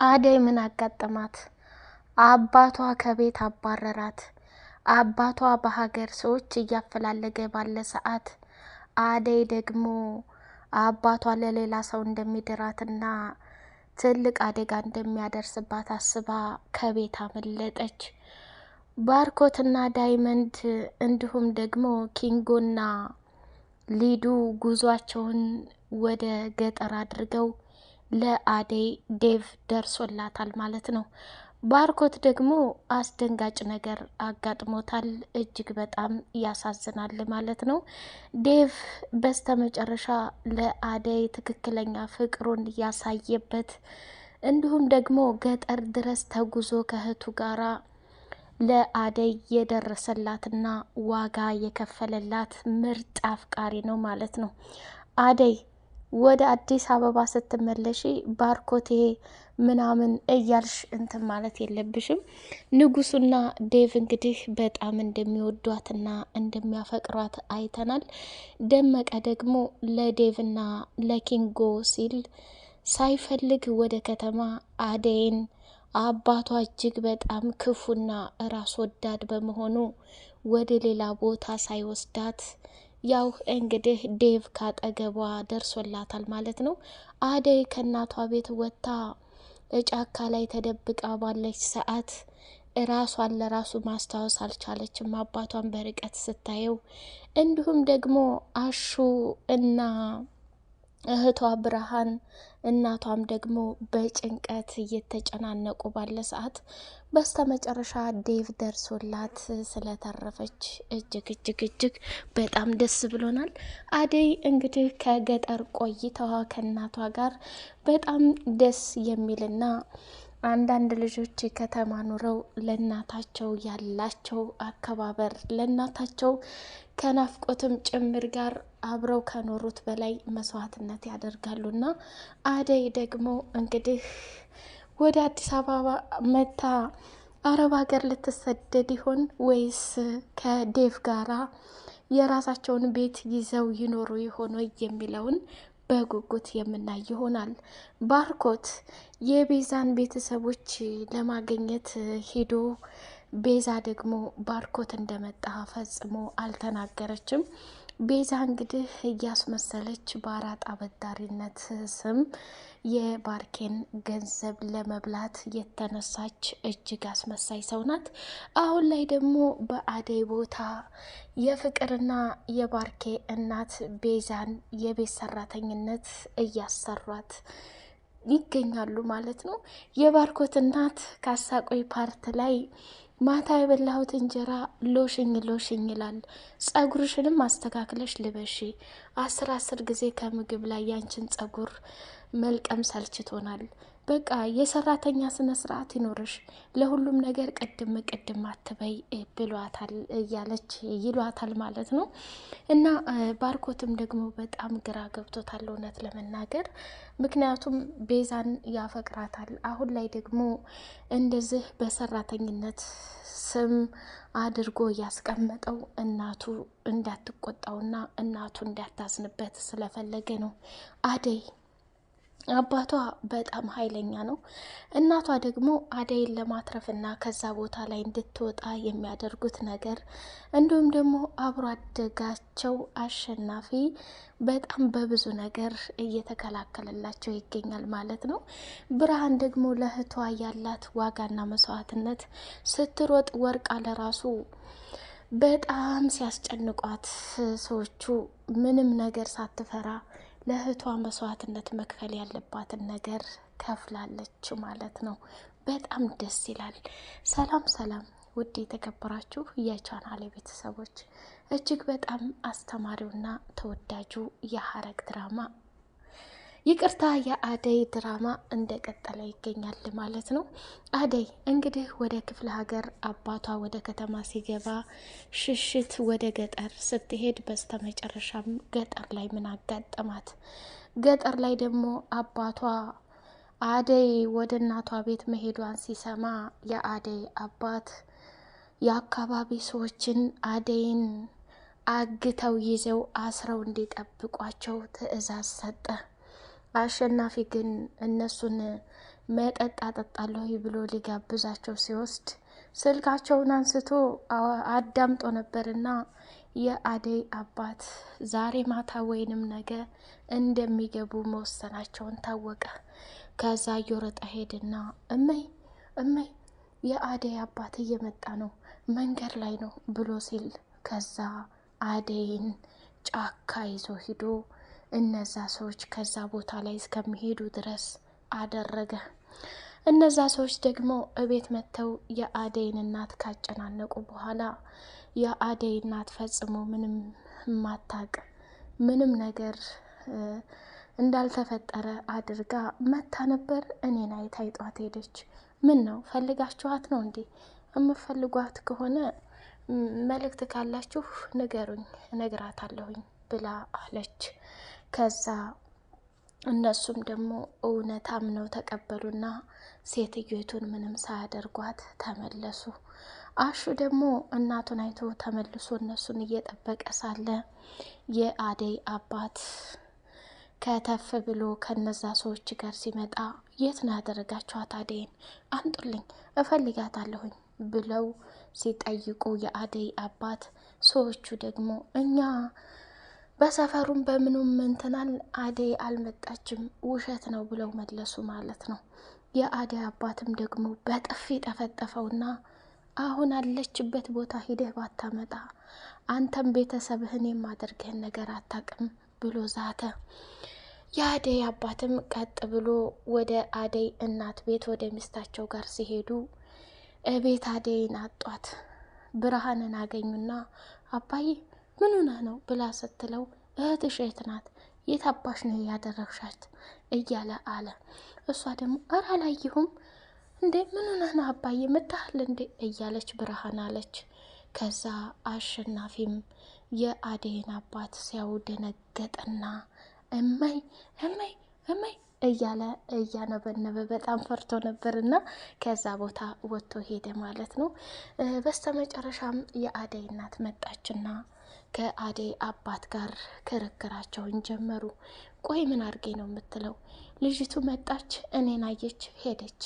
አደይ ምን አጋጠማት? አባቷ ከቤት አባረራት። አባቷ በሀገር ሰዎች እያፈላለገ ባለ ሰዓት አደይ ደግሞ አባቷ ለሌላ ሰው እንደሚድራትና ትልቅ አደጋ እንደሚያደርስባት አስባ ከቤት አመለጠች። ባርኮትና ዳይመንድ እንዲሁም ደግሞ ኪንጎና ሊዱ ጉዟቸውን ወደ ገጠር አድርገው ለአደይ ዴቭ ደርሶላታል ማለት ነው። ባርኮት ደግሞ አስደንጋጭ ነገር አጋጥሞታል። እጅግ በጣም ያሳዝናል ማለት ነው። ዴቭ በስተመጨረሻ ለአደይ ትክክለኛ ፍቅሩን ያሳየበት እንዲሁም ደግሞ ገጠር ድረስ ተጉዞ ከእህቱ ጋራ ለአደይ የደረሰላትና ዋጋ የከፈለላት ምርጥ አፍቃሪ ነው ማለት ነው። አደይ ወደ አዲስ አበባ ስትመለሺ ባርኮቴ ምናምን እያልሽ እንትን ማለት የለብሽም። ንጉሱና ዴቭ እንግዲህ በጣም እንደሚወዷትና እንደሚያፈቅሯት አይተናል። ደመቀ ደግሞ ለዴቭና ለኪንጎ ሲል ሳይፈልግ ወደ ከተማ አደይን አባቷ እጅግ በጣም ክፉና ራስ ወዳድ በመሆኑ ወደ ሌላ ቦታ ሳይወስዳት ያው እንግዲህ ዴቭ ካጠገቧ ደርሶላታል ማለት ነው። አደይ ከእናቷ ቤት ወጥታ ጫካ ላይ ተደብቃ ባለች ሰዓት ራሷን ለራሱ ማስታወስ አልቻለችም። አባቷን በርቀት ስታየው እንዲሁም ደግሞ አሹ እና እህቷ ብርሃን እናቷም ደግሞ በጭንቀት እየተጨናነቁ ባለ ሰዓት በስተመጨረሻ ዴቭ ደርሶላት ስለተረፈች እጅግ በጣም ደስ ብሎናል። አደይ እንግዲህ ከገጠር ቆይታዋ ከእናቷ ጋር በጣም ደስ የሚልና አንዳንድ ልጆች ከተማ ኑረው ለእናታቸው ያላቸው አከባበር ለእናታቸው ከናፍቆትም ጭምር ጋር አብረው ከኖሩት በላይ መስዋዕትነት ያደርጋሉና አደይ ደግሞ እንግዲህ ወደ አዲስ አበባ መታ አረብ ሀገር ልትሰደድ ይሆን ወይስ ከዴቭ ጋራ የራሳቸውን ቤት ይዘው ይኖሩ ይሆን የሚለውን በጉጉት የምናይ ይሆናል። ባርኮት የቤዛን ቤተሰቦች ለማግኘት ሄዶ ቤዛ ደግሞ ባርኮት እንደመጣ ፈጽሞ አልተናገረችም። ቤዛ እንግዲህ እያስመሰለች በአራጣ አበዳሪነት ስም የባርኬን ገንዘብ ለመብላት የተነሳች እጅግ አስመሳይ ሰው ናት። አሁን ላይ ደግሞ በአደይ ቦታ የፍቅርና የባርኬ እናት ቤዛን የቤት ሰራተኝነት እያሰሯት ይገኛሉ ማለት ነው። የባርኮት እናት ካሳቆይ ፓርት ላይ ማታ የበላሁት እንጀራ ሎሽኝ ይላል፣ ጸጉርሽንም አስተካክለሽ ልበሺ፣ 10 ጊዜ ከምግብ ላይ ያንችን ጸጉር መልቀም ሰልችቶናል፣ በቃ የሰራተኛ ስነ ስርዓት ይኖርሽ፣ ለሁሉም ነገር ቅድም አትበይ ብሏታል እያለች ይሏታል ማለት ነው። እና ባርኮትም ደግሞ በጣም ግራ ገብቶታል እውነት ለመናገር ምክንያቱም ቤዛን ያፈቅራታል። አሁን ላይ ደግሞ እንደዚህ በሰራተኝነት ስም አድርጎ ያስቀመጠው እናቱ እንዳትቆጣውና እናቱ እንዳታዝንበት ስለፈለገ ነው። አደይ አባቷ በጣም ኃይለኛ ነው። እናቷ ደግሞ አደይን ለማትረፍና ከዛ ቦታ ላይ እንድትወጣ የሚያደርጉት ነገር እንዲሁም ደግሞ አብሮ አደጋቸው አሸናፊ በጣም በብዙ ነገር እየተከላከለላቸው ይገኛል ማለት ነው። ብርሃን ደግሞ ለእህቷ ያላት ዋጋና መስዋዕትነት ስትሮጥ ወርቃ ለራሱ በጣም ሲያስጨንቋት ሰዎቹ ምንም ነገር ሳትፈራ ለእህቷ መስዋዕትነት መክፈል ያለባትን ነገር ከፍላለች ማለት ነው። በጣም ደስ ይላል። ሰላም ውድ የተከበራችሁ የቻናሌ ቤተሰቦች እጅግ በጣም አስተማሪውና ተወዳጁ የሐረግ ድራማ ይቅርታ የአደይ ድራማ እንደቀጠለ ይገኛል ማለት ነው። አደይ እንግዲህ ወደ ክፍለ ሀገር አባቷ ወደ ከተማ ሲገባ ሽሽት ወደ ገጠር ስትሄድ በስተመጨረሻም ገጠር ላይ ምን አጋጠማት? ገጠር ላይ ደግሞ አባቷ አደይ ወደ እናቷ ቤት መሄዷን ሲሰማ የአደይ አባት የአካባቢ ሰዎችን አደይን አግተው ይዘው አስረው እንዲጠብቋቸው ትዕዛዝ ሰጠ። አሸናፊ ግን እነሱን መጠጥ አጠጣለሁ ብሎ ሊጋብዛቸው ሲወስድ ስልካቸውን አንስቶ አዳምጦ ነበርና የአደይ አባት ዛሬ ማታ ወይንም ነገ እንደሚገቡ መወሰናቸውን ታወቀ። ከዛ እየሮጠ ሄድና እመይ የአደይ አባት እየመጣ ነው፣ መንገድ ላይ ነው ብሎ ሲል ከዛ አደይን ጫካ ይዞ ሂዶ እነዛ ሰዎች ከዛ ቦታ ላይ እስከሚሄዱ ድረስ አደረገ። እነዛ ሰዎች ደግሞ እቤት መጥተው የአደይን እናት ካጨናነቁ በኋላ የአደይ እናት ፈጽሞ ምንም ማታቅ ምንም ነገር እንዳልተፈጠረ አድርጋ መታ ነበር። እኔን አይታ ይጧት ሄደች። ምን ነው ፈልጋችኋት ነው እንዴ? የምፈልጓት ከሆነ መልእክት ካላችሁ ንገሩኝ፣ እነግራታለሁኝ ብላ አለች። ከዛ እነሱም ደግሞ እውነት አምነው ተቀበሉና ሴትዮቱን ምንም ሳያደርጓት ተመለሱ። አሹ ደግሞ እናቱን አይቶ ተመልሶ እነሱን እየጠበቀ ሳለ የአደይ አባት ከተፍ ብሎ ከነዛ ሰዎች ጋር ሲመጣ የት ነው ያደረጋችኋት አደይን? አምጡልኝ እፈልጋታለሁኝ ብለው ሲጠይቁ የአደይ አባት ሰዎቹ ደግሞ እኛ በሰፈሩም በምኑም እንትናል አደይ አልመጣችም ውሸት ነው ብለው መለሱ ማለት ነው። የአደይ አባትም ደግሞ በጥፊ ጠፈጠፈውና አሁን አለችበት ቦታ ሂደህ ባታመጣ አንተም ቤተሰብህን የማደርግህን ነገር አታቅም ብሎ ዛተ። የአደይ አባትም ቀጥ ብሎ ወደ አደይ እናት ቤት ወደ ሚስታቸው ጋር ሲሄዱ እቤት አደይን አጧት። ብርሃንን አገኙና አባዬ ምን ሆነህ ነው ብላ ስትለው እህትሽ የት ናት? የት አባሽ ነው ያደረግሻት? እያለ አለ። እሷ ደግሞ ኧረ አላየሁም እንዴ ምን ሆነህ ነው አባዬ መታሃል እንዴ እያለች ብርሃን አለች። ከዛ አሸናፊም የአደይን አባት ሲያው ደነገጠና እመይ እያለ እያነበነበ በጣም ፈርቶ ነበርና ከዛ ቦታ ወጥቶ ሄደ ማለት ነው። በስተመጨረሻም የአደይ እናት መጣችና ከአደይ አባት ጋር ክርክራቸውን ጀመሩ። ቆይ ምን አርጌ ነው የምትለው? ልጅቱ መጣች፣ እኔን አየች፣ ሄደች።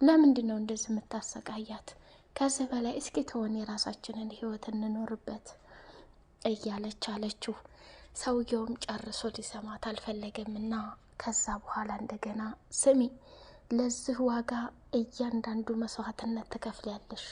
ለምንድን ነው እንደዚህ የምታሰቃያት? ከዚህ በላይ እስኪ ተሆን የራሳችንን ህይወት እንኖርበት እያለች አለችው። ሰውየውም ጨርሶ ሊሰማት አልፈለገምና ከዛ በኋላ እንደገና ስሚ፣ ለዚህ ዋጋ እያንዳንዱ መስዋዕትነት ትከፍያለሽ፣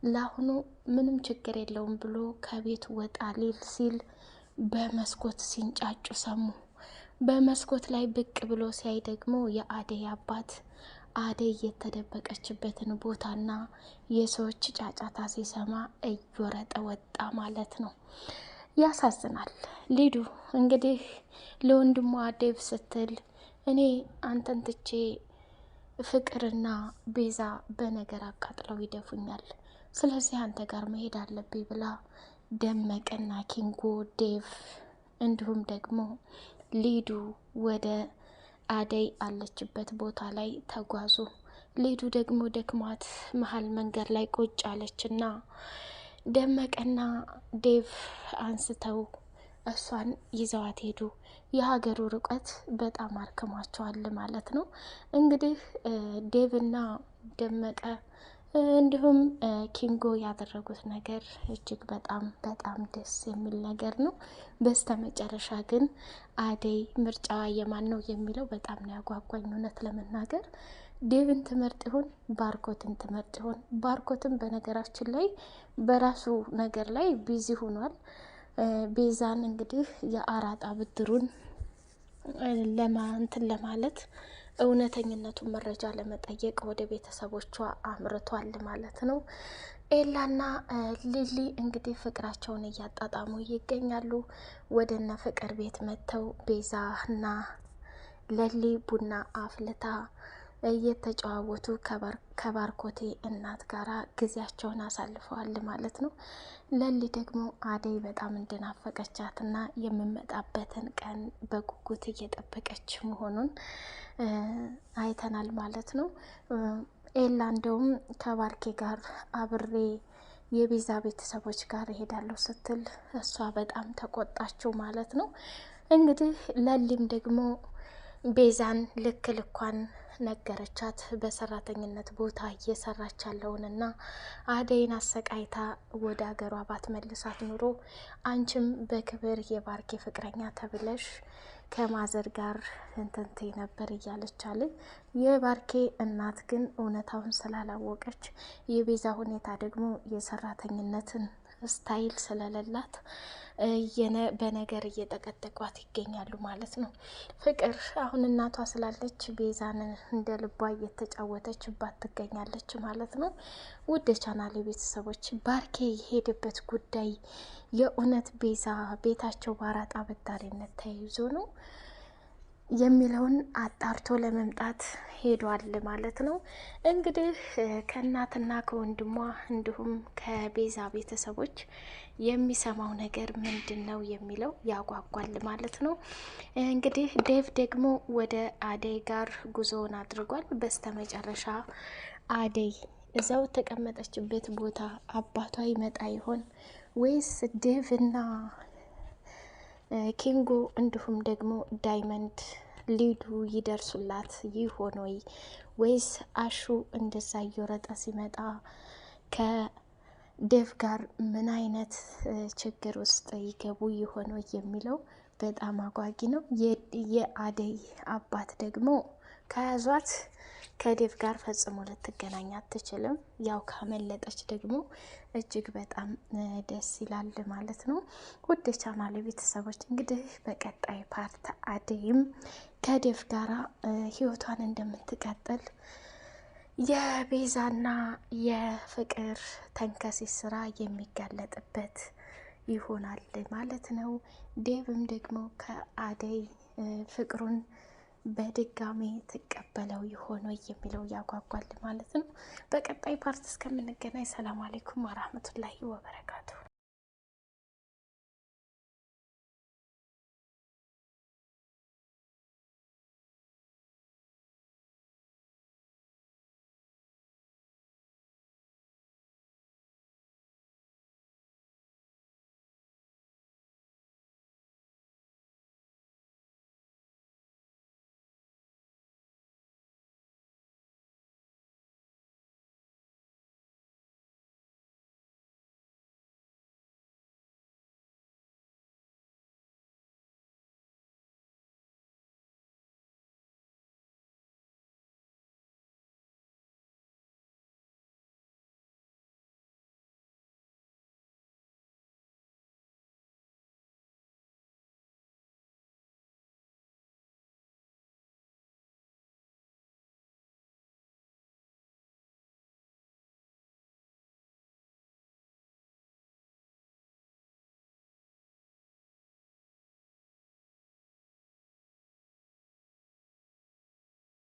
ለአሁኑ ምንም ችግር የለውም ብሎ ከቤት ወጣ ሊል ሲል በመስኮት ሲንጫጩ ሰሙ። በመስኮት ላይ ብቅ ብሎ ሲያይ ደግሞ የአደይ አባት አደይ የተደበቀችበትን ቦታና የሰዎች ጫጫታ ሲሰማ እየወረጠ ወጣ ማለት ነው። ያሳዝናል። ሊዱ እንግዲህ ለወንድሟ ዴቭ ስትል እኔ አንተን ትቼ ፍቅርና ቤዛ በነገር አቃጥለው ይደፉኛል፣ ስለዚህ አንተ ጋር መሄድ አለብኝ ብላ ደመቀና ኪንጎ፣ ዴቭ እንዲሁም ደግሞ ሊዱ ወደ አደይ አለችበት ቦታ ላይ ተጓዙ። ሊዱ ደግሞ ደክሟት መሀል መንገድ ላይ ቁጭ አለችና ደመቀና ዴቭ አንስተው እሷን ይዘዋት ሄዱ። የሀገሩ ርቀት በጣም አርክሟቸዋል ማለት ነው። እንግዲህ ዴቭና ደመቀ እንዲሁም ኪንጎ ያደረጉት ነገር እጅግ በጣም በጣም ደስ የሚል ነገር ነው። በስተ መጨረሻ ግን አደይ ምርጫዋ የማን ነው የሚለው በጣም ነው ያጓጓኝ። እውነት ለመናገር ዴቭን ትመርጥ ይሆን ባርኮትን ትመርጥ ይሆን? ባርኮትን በነገራችን ላይ በራሱ ነገር ላይ ቢዚ ሆኗል። ቤዛን እንግዲህ የአራጣ ብድሩን እንትን ለማለት እውነተኝነቱን መረጃ ለመጠየቅ ወደ ቤተሰቦቿ አምርቷል ማለት ነው። ኤላና ሊሊ እንግዲህ ፍቅራቸውን እያጣጣሙ ይገኛሉ። ወደነ ፍቅር ቤት መጥተው ቤዛና ለሊ ቡና አፍልታ እየተጨዋወቱ ከባርኮቴ እናት ጋራ ጊዜያቸውን አሳልፈዋል ማለት ነው። ለሊ ደግሞ አደይ በጣም እንደናፈቀቻትና የምመጣበትን ቀን በጉጉት እየጠበቀች መሆኑን አይተናል ማለት ነው። ኤላ እንደውም ከባርኬ ጋር አብሬ የቤዛ ቤተሰቦች ጋር እሄዳለሁ ስትል እሷ በጣም ተቆጣችው ማለት ነው። እንግዲህ ለሊም ደግሞ ቤዛን ልክ ልኳን ነገረቻት። በሰራተኝነት ቦታ እየሰራች ያለውንና አደይን አሰቃይታ ወደ ሀገሯ ባትመልሳት ኑሮ አንቺም በክብር የባርኬ ፍቅረኛ ተብለሽ ከማዘር ጋር እንትንቴ ነበር እያለች አለ። የባርኬ እናት ግን እውነታውን ስላላወቀች የቤዛ ሁኔታ ደግሞ የሰራተኝነትን ስታይል ስለሌላት በነገር እየጠቀጠቋት ይገኛሉ ማለት ነው። ፍቅር አሁን እናቷ ስላለች ቤዛን እንደ ልቧ እየተጫወተችባት ትገኛለች ማለት ነው። ውድ የቻናሌ ቤተሰቦች ባርኬ የሄደበት ጉዳይ የእውነት ቤዛ ቤታቸው በአራጣ አበዳሪነት ተይዞ ነው የሚለውን አጣርቶ ለመምጣት ሄዷል ማለት ነው። እንግዲህ ከእናትና ከወንድሟ እንዲሁም ከቤዛ ቤተሰቦች የሚሰማው ነገር ምንድን ነው የሚለው ያጓጓል ማለት ነው። እንግዲህ ዴቭ ደግሞ ወደ አደይ ጋር ጉዞውን አድርጓል። በስተመጨረሻ አደይ እዛው ተቀመጠችበት ቦታ አባቷ ይመጣ ይሆን ወይስ ዴቭ እና ኪንጎ እንዲሁም ደግሞ ዳይመንድ ሊዱ ይደርሱላት ይሆን ወይስ አሹ እንደዛ እየወረጠ ሲመጣ ከዴቭ ጋር ምን አይነት ችግር ውስጥ ይገቡ ይሆን የሚለው በጣም አጓጊ ነው። የአደይ አባት ደግሞ ከያዟት ከዴቭ ጋር ፈጽሞ ልትገናኝ አትችልም። ያው ካመለጠች ደግሞ እጅግ በጣም ደስ ይላል ማለት ነው። ውድ ቻናል ቤተሰቦች እንግዲህ በቀጣይ ፓርት አደይም ከዴቭ ጋራ ህይወቷን እንደምትቀጥል የቤዛና የፍቅር ተንከሲስ ስራ የሚጋለጥበት ይሆናል ማለት ነው። ዴቭም ደግሞ ከአደይ ፍቅሩን በድጋሚ ትቀበለው ይሆን የሚለው ያጓጓል ማለት ነው። በቀጣይ ፓርት እስከምንገናኝ ሰላም አለይኩም ወራህመቱላሂ ወበረካቱ።